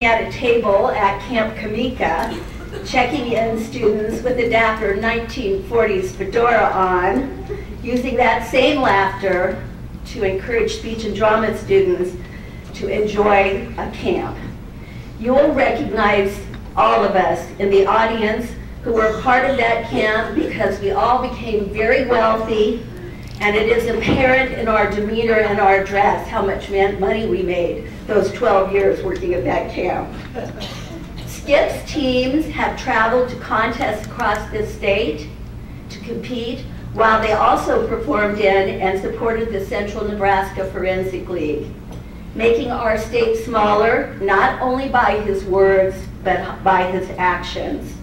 at a table at Camp Kamika, checking in students with a dapper 1940s fedora on, using that same laughter to encourage speech and drama students to enjoy a camp. You will recognize all of us in the audience who were part of that camp because we all became very wealthy, and it is apparent in our demeanor and our dress how much money we made those 12 years working at that camp. Skip's teams have traveled to contests across the state to compete, while they also performed in and supported the Central Nebraska Forensic League, making our state smaller, not only by his words, but by his actions.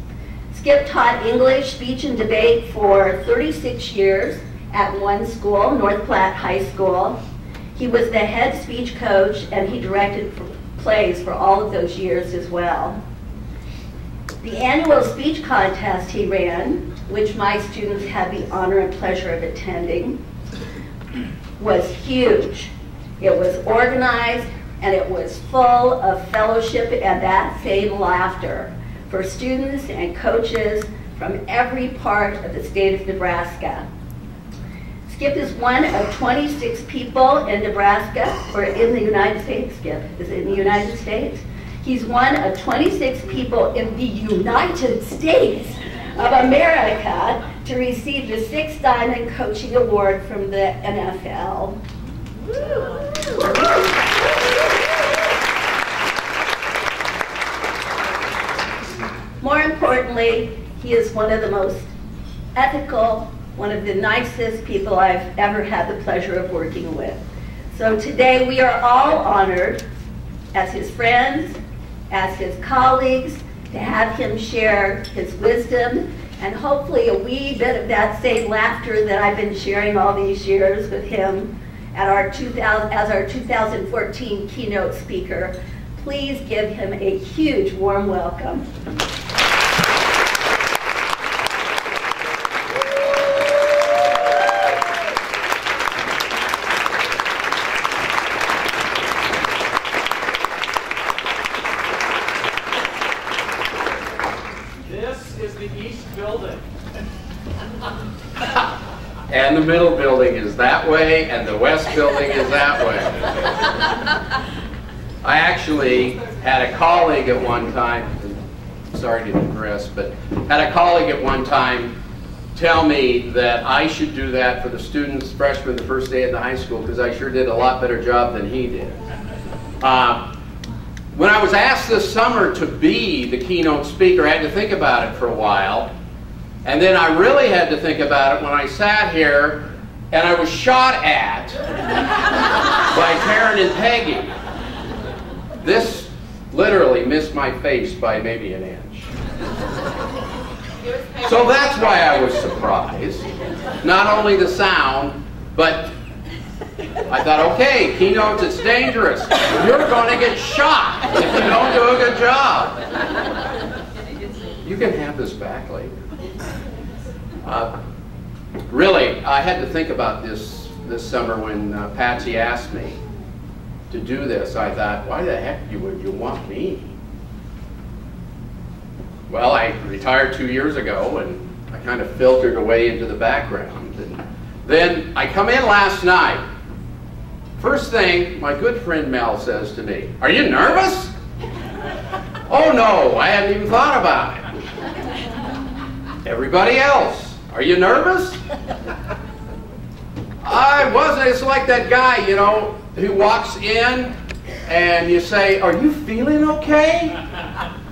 Skip taught English, speech, and debate for 36 years at one school, North Platte High School. He was the head speech coach, and he directed plays for all of those years as well. The annual speech contest he ran, which my students had the honor and pleasure of attending, was huge. It was organized, and it was full of fellowship and that same laughter for students and coaches from every part of the state of Nebraska. Skip is one of 26 people in Nebraska, or in the United States. Skip is in the United States. He's one of 26 people in the United States of America to receive the 6th Diamond Coaching Award from the NFL. More importantly, he is one of the most ethical, one of the nicest people I've ever had the pleasure of working with. So today we are all honored as his friends, as his colleagues, to have him share his wisdom and hopefully a wee bit of that same laughter that I've been sharing all these years with him at as our 2014 keynote speaker. Please give him a huge warm welcome. And the middle building is that way, and the west building is that way. I actually had a colleague at one time, sorry to digress, but had a colleague at one time tell me that I should do that for the students, freshmen, the first day of the high school, because I sure did a lot better job than he did. When I was asked this summer to be the keynote speaker, I had to think about it for a while. And then I really had to think about it when I sat here and I was shot at by Karen and Peggy. This literally missed my face by maybe an inch. So that's why I was surprised. Not only the sound, but I thought, okay, keynotes, it's dangerous. You're going to get shot if you don't do a good job. You can have this back later. Really, I had to think about this summer when Patsy asked me to do this. I thought, why the heck would you want me? Well, I retired 2 years ago, and I kind of filtered away into the background. And then I come in last night. First thing, my good friend Mel says to me, "Are you nervous?" "Oh no, I hadn't even thought about it." Everybody else, "Are you nervous?" I wasn't. It's like that guy, you know, who walks in and you say, "Are you feeling okay?"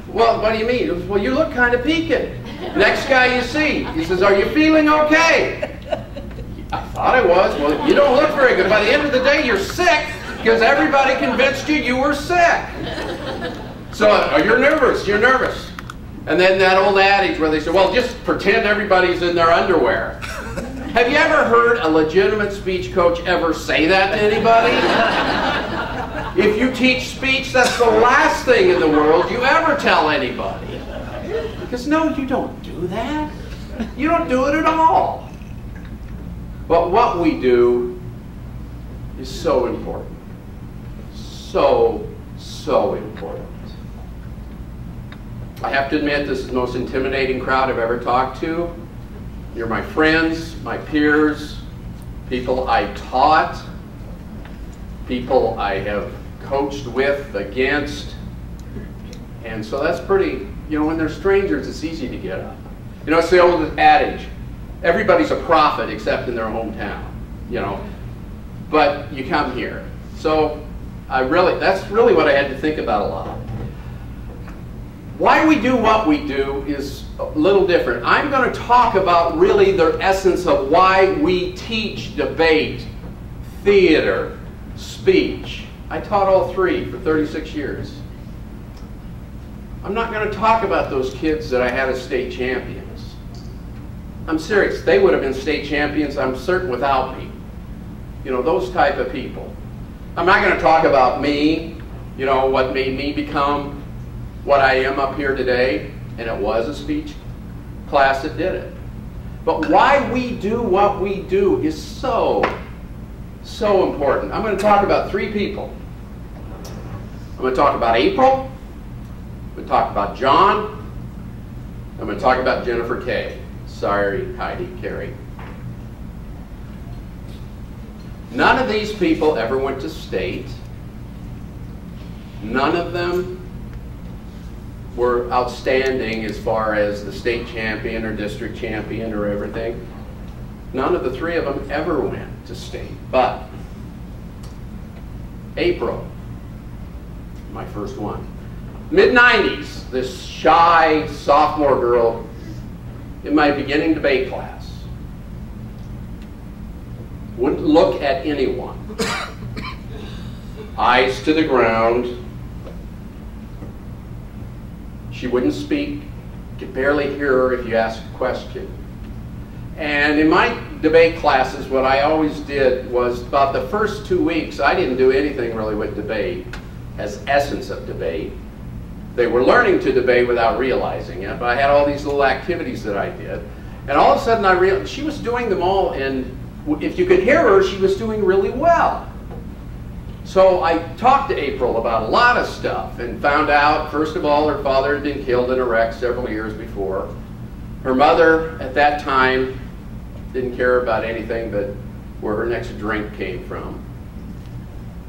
"Well, what do you mean?" "Well, you look kind of peaked." Next guy you see, he says, "Are you feeling okay?" "I thought I was." "Well, you don't look very good. By the end of the day, you're sick because everybody convinced you were sick." So, you're nervous, you're nervous. And then that old adage where they say, well, just pretend everybody's in their underwear. Have you ever heard a legitimate speech coach ever say that to anybody? If you teach speech, that's the last thing in the world you ever tell anybody. Because no, you don't do that. You don't do it at all. But what we do is so important. So important. I have to admit, this is the most intimidating crowd I've ever talked to. You're my friends, my peers, people I taught, people I have coached with, against. And so that's pretty, you know, when they're strangers, it's easy to get up. You know, it's the old adage, everybody's a prophet except in their hometown, you know. But you come here. So that's really what I had to think about a lot. Why we do what we do is a little different. I'm going to talk about really the essence of why we teach debate, theater, speech. I taught all three for 36 years. I'm not going to talk about those kids that I had as state champions. I'm serious. They would have been state champions, I'm certain, without me. You know, those type of people. I'm not going to talk about me, you know, what made me become what I am up here today, and it was a speech class that did it. But why we do what we do is so important. I'm going to talk about three people. I'm going to talk about April, I'm going to talk about John, I'm going to talk about Jennifer Kay. Sorry, Heidi, Carrie. None of these people ever went to state. None of them were outstanding as far as the state champion or district champion or everything. None of the three of them ever went to state. But April, my first one. Mid-90s, this shy sophomore girl in my beginning debate class wouldn't look at anyone. Eyes to the ground. She wouldn't speak. You could barely hear her if you asked a question. And in my debate classes, what I always did was about the first 2 weeks, I didn't do anything really with debate as essence of debate. They were learning to debate without realizing it, but I had all these little activities that I did. And all of a sudden I realized she was doing them all, and if you could hear her, she was doing really well. So I talked to April about a lot of stuff and found out, first of all, her father had been killed in a wreck several years before. Her mother, at that time, didn't care about anything but where her next drink came from.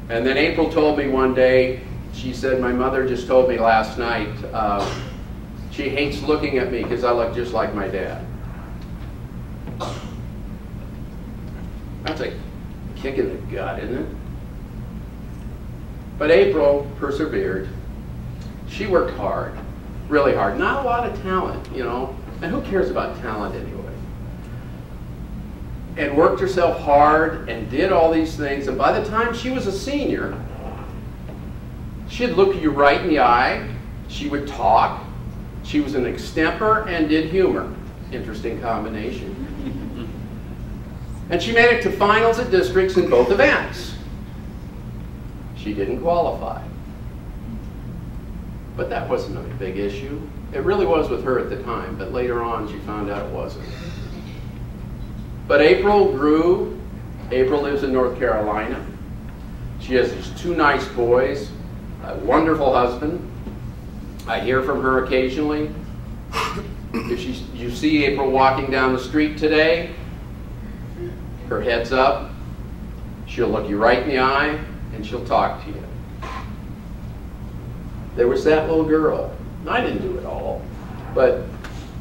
And then April told me one day, she said, my mother just told me last night, she hates looking at me because I look just like my dad. That's a kick in the gut, isn't it? But April persevered. She worked hard, really hard. Not a lot of talent, you know, and who cares about talent anyway? And worked herself hard and did all these things, and by the time she was a senior, she'd look you right in the eye, she would talk, she was an extemper and did humor. Interesting combination. And she made it to finals at districts in both events. She didn't qualify. But that wasn't a big issue. It really was with her at the time, but later on she found out it wasn't. But April grew. April lives in North Carolina. She has these two nice boys, a wonderful husband. I hear from her occasionally. If you see April walking down the street today, her head's up, she'll look you right in the eye, and she'll talk to you. There was that little girl. I didn't do it all, but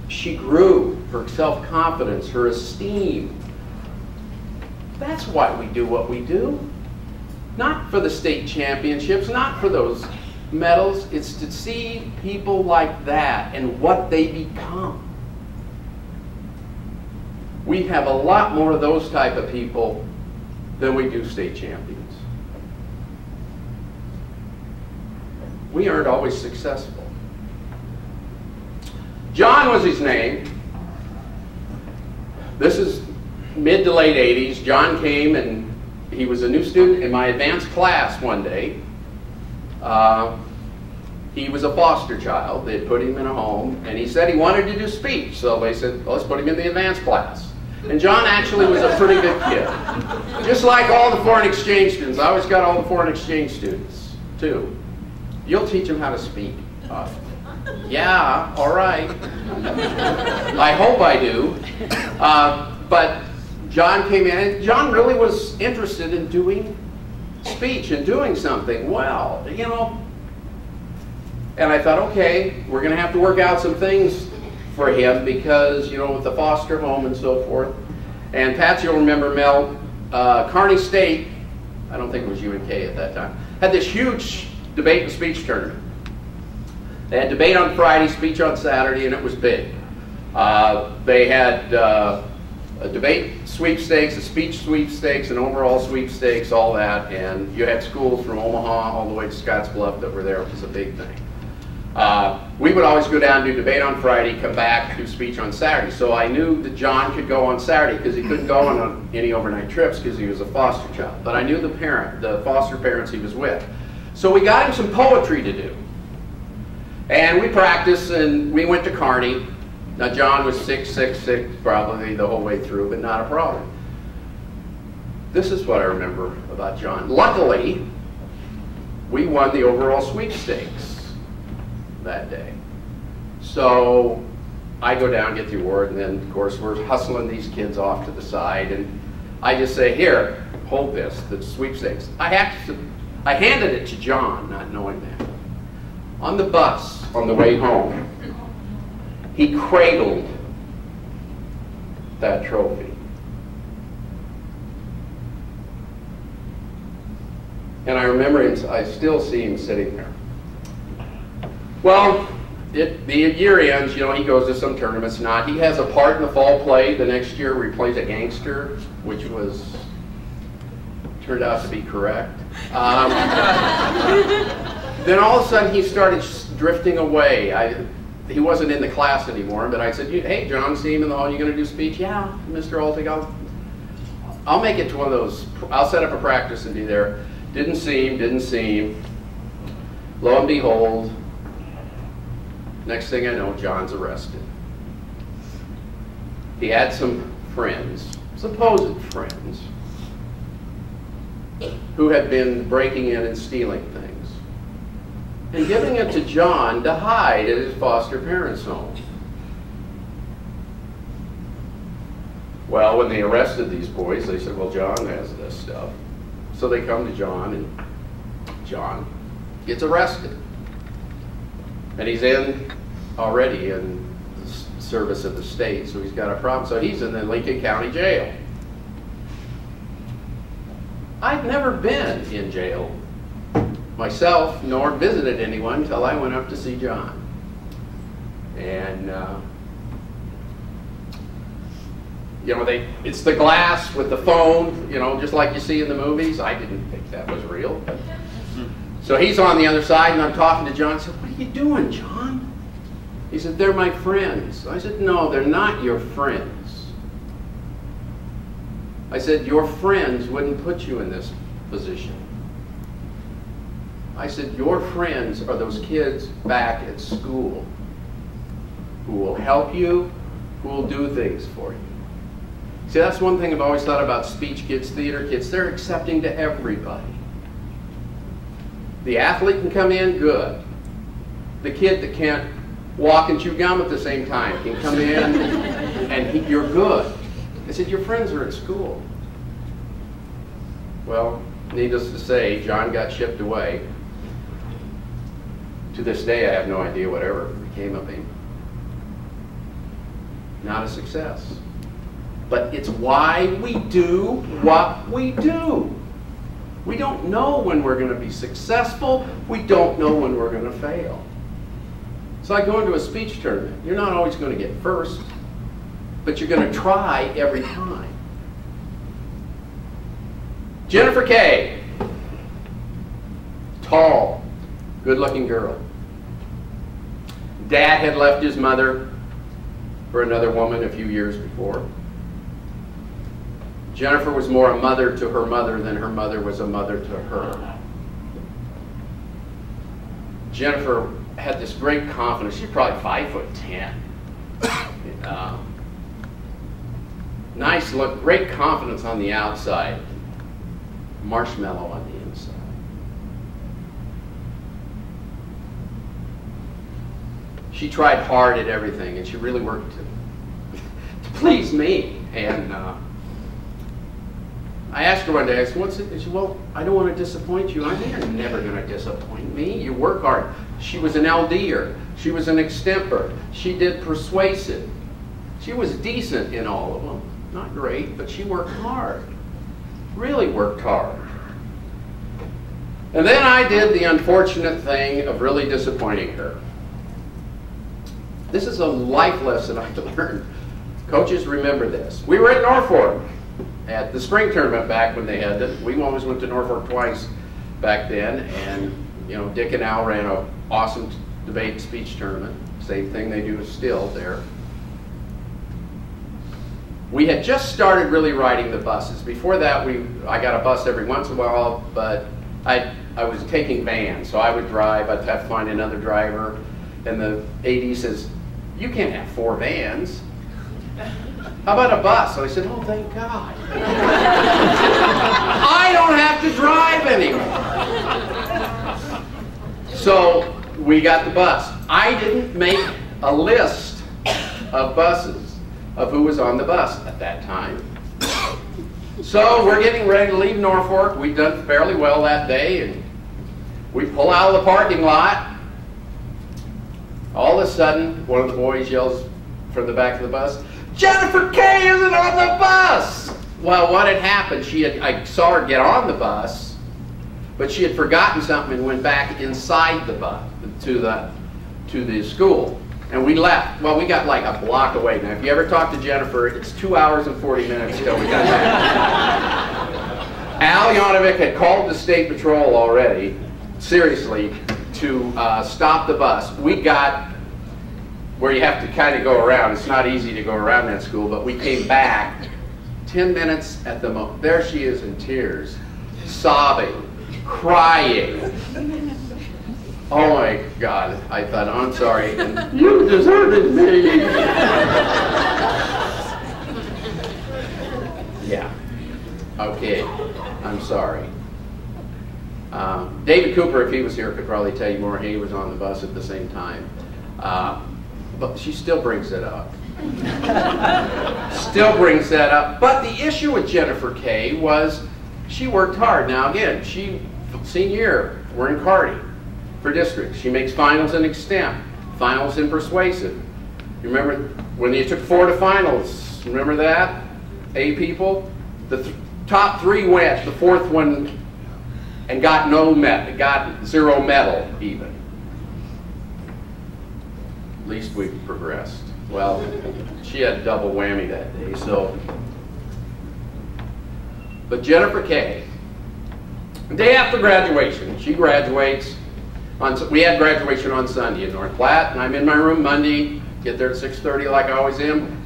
she grew, her self-confidence, her esteem. That's why we do what we do. Not for the state championships, not for those medals. It's to see people like that and what they become. We have a lot more of those type of people than we do state champions. We aren't always successful. John was his name. This is mid to late 80s. John came and he was a new student in my advanced class one day. He was a foster child. They had put him in a home, and he said he wanted to do speech. So they said, well, let's put him in the advanced class. And John actually was a pretty good kid. Just like all the foreign exchange students. I always got all the foreign exchange students, too. You'll teach them how to speak. Yeah, all right. I hope I do. But John came in, and John really was interested in doing speech and doing something well, you know. And I thought, okay, we're going to have to work out some things for him because, you know, with the foster home and so forth. And Patsy will remember, Mel, Kearney State, I don't think it was UNK at that time, had this huge debate and speech tournament. They had debate on Friday, speech on Saturday, and it was big. They had a debate sweepstakes, a speech sweepstakes, an overall sweepstakes, all that, and you had schools from Omaha all the way to Scottsbluff that were there. It was a big thing. We would always go down and do debate on Friday, come back, do speech on Saturday. So I knew that John could go on Saturday because he couldn't go on any overnight trips because he was a foster child. But I knew the foster parents he was with. So we got him some poetry to do. And we practiced, and we went to Kearney. Now John was 6'6" probably the whole way through, but not a problem. This is what I remember about John. Luckily, we won the overall sweepstakes that day. So I go down, get the award, and then of course we're hustling these kids off to the side, and I just say, here, hold this, the sweepstakes. I handed it to John, not knowing that. On the bus, on the way home, he cradled that trophy. And I remember him, I still see him sitting there. Well, the year ends, you know, he goes to some tournaments, not. He has a part in the fall play the next year where he plays a gangster, which turned out to be correct. Then all of a sudden he started drifting away. He wasn't in the class anymore, but I said, hey, John, see him in the hall, you going to do speech? Yeah, Mr. Altig, I'll make it to one of those, I'll set up a practice and be there. Didn't see him. Lo and behold, next thing I know, John's arrested. He had some friends, supposed friends, who had been breaking in and stealing things and giving it to John to hide at his foster parents' home. Well, when they arrested these boys, they said, well, John has this stuff. So they come to John, and John gets arrested. And he's already in the service of the state, so he's got a problem. So he's in the Lincoln County Jail. I'd never been in jail myself, nor visited anyone until I went up to see John. And you know, it's the glass with the phone, you know, just like you see in the movies. I didn't think that was real. So he's on the other side, and I'm talking to John. I said, what are you doing, John? He said, they're my friends. I said, no, they're not your friends. I said, your friends wouldn't put you in this position. I said, your friends are those kids back at school who will help you, who will do things for you. See, that's one thing I've always thought about speech kids, theater kids. They're accepting to everybody. The athlete can come in, good. The kid that can't walk and chew gum at the same time can come in and you're good. I said, your friends are at school. Well, needless to say, John got shipped away. To this day, I have no idea whatever became of him. Not a success. But it's why we do what we do. We don't know when we're going to be successful. We don't know when we're going to fail. It's like going to a speech tournament. You're not always going to get first, but you're going to try every time. Jennifer Kay, tall, good-looking girl. Dad had left his mother for another woman a few years before. Jennifer was more a mother to her mother than her mother was a mother to her. Jennifer had this great confidence. She's probably 5'10". Nice look, great confidence on the outside. Marshmallow on the inside. She tried hard at everything, and she really worked to please me. And I asked her one day, I said, what's it? She said, well, I don't want to disappoint you. I think you're never going to disappoint me. You work hard. She was an LDer. She was an extemper. She did persuasive. She was decent in all of them. Not great, but she worked hard. Really worked hard. And then I did the unfortunate thing of really disappointing her. This is a life lesson I've learned. Coaches, remember this. We were at Norfolk at the spring tournament back when they had it. We always went to Norfolk twice back then, and you know, Dick and Al ran an awesome debate and speech tournament. Same thing they do still there. We had just started really riding the buses. Before that, I got a bus every once in a while, but I was taking vans, so I would drive. I'd have to find another driver, and the AD says, "You can't have 4 vans. How about a bus?" So I said, "Oh, thank God. I don't have to drive anymore." So we got the bus. I didn't make a list of buses, of who was on the bus at that time. So we're getting ready to leave Norfolk. We'd done fairly well that day, and we pull out of the parking lot. All of a sudden, one of the boys yells from the back of the bus, "Jennifer Kay isn't on the bus!" Well, what had happened, I saw her get on the bus, but she had forgotten something and went back inside the bus to the school. And we left. Well, we got like a block away. Now, if you ever talk to Jennifer, it's 2 hours and 40 minutes till we got back. Al Janovic had called the State Patrol already, seriously, to stop the bus. We got where you have to kind of go around. It's not easy to go around that school, but we came back 10 minutes at the most. There she is in tears, sobbing, crying. Oh my God, I thought, I'm sorry, and you deserted me. Yeah, okay, I'm sorry. David Cooper, if he was here, could probably tell you more. He was on the bus at the same time. But she still brings it up. Still brings that up. But the issue with Jennifer Kay was she worked hard. Now again, senior year, we're in Cardi for districts. She makes finals in extemp, finals in persuasive. You remember when you took 4 to finals? Remember that? A people? The top 3 went, the 4th one, and got got 0 medal even. At least we've progressed. Well, she had a double whammy that day, so. But Jennifer Kay, the day after graduation, she graduates. We had graduation on Sunday in North Platte, and I'm in my room Monday, get there at 6:30 like I always am.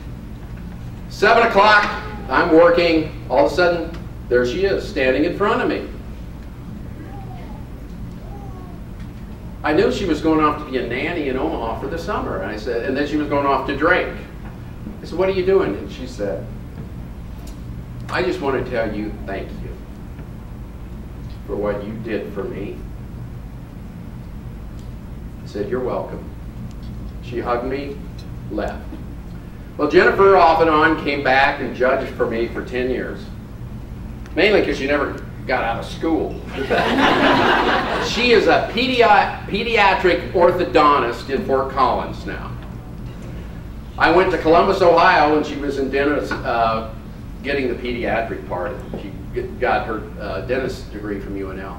7 o'clock, I'm working, all of a sudden, there she is, standing in front of me. I knew she was going off to be a nanny in Omaha for the summer, and I said, and then she was going off to drink. I said, "What are you doing?" And she said, "I just want to tell you thank you for what you did for me." I said, "You're welcome." She hugged me, left. Well, Jennifer off and on came back and judged for me for 10 years. Mainly because she never got out of school. She is a pediatric orthodontist in Fort Collins now. I went to Columbus, Ohio when she was in dentist, getting the pediatric part. She got her dentist degree from UNL.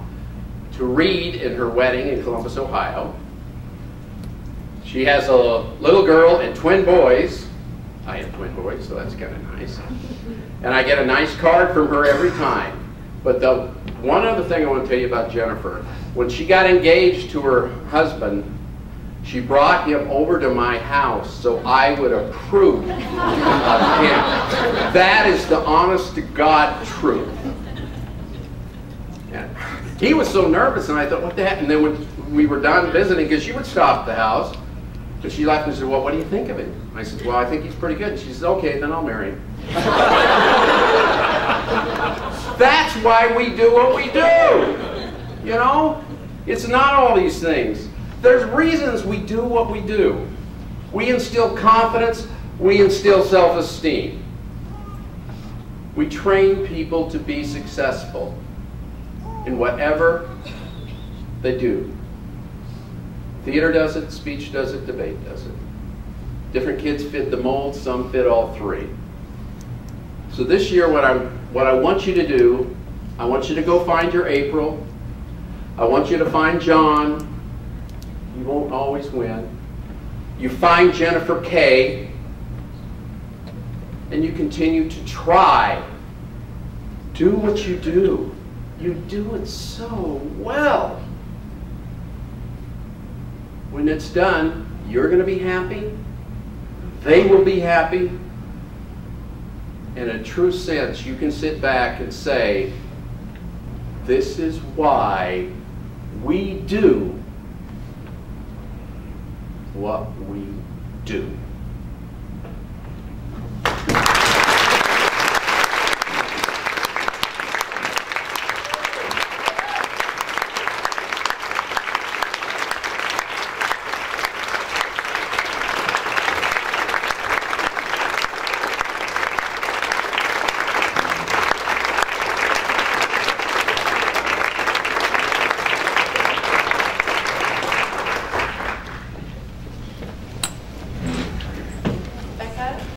To read in her wedding in Columbus, Ohio. She has a little girl and twin boys. I have twin boys, so that's kind of nice. And I get a nice card from her every time. But the one other thing I want to tell you about Jennifer, when she got engaged to her husband, she brought him over to my house so I would approve of him. That is the honest to God truth. And he was so nervous, and I thought, what the heck? And then when we were done visiting, because she would stop at the house, but she left and said, "Well, what do you think of him?" I said, "Well, I think he's pretty good." And she said, "Okay, then I'll marry him." That's why we do what we do. You know? It's not all these things. There's reasons we do what we do. We instill confidence. We instill self-esteem. We train people to be successful in whatever they do. Theater does it, speech does it, debate does it. Different kids fit the mold, some fit all three. So this year what I want you to do, I want you to go find your April. I want you to find John. You won't always win. You find Jennifer K. And you continue to try. Do what you do. You do it so well. When it's done, you're going to be happy. They will be happy. In a true sense, you can sit back and say, this is why we do what we do.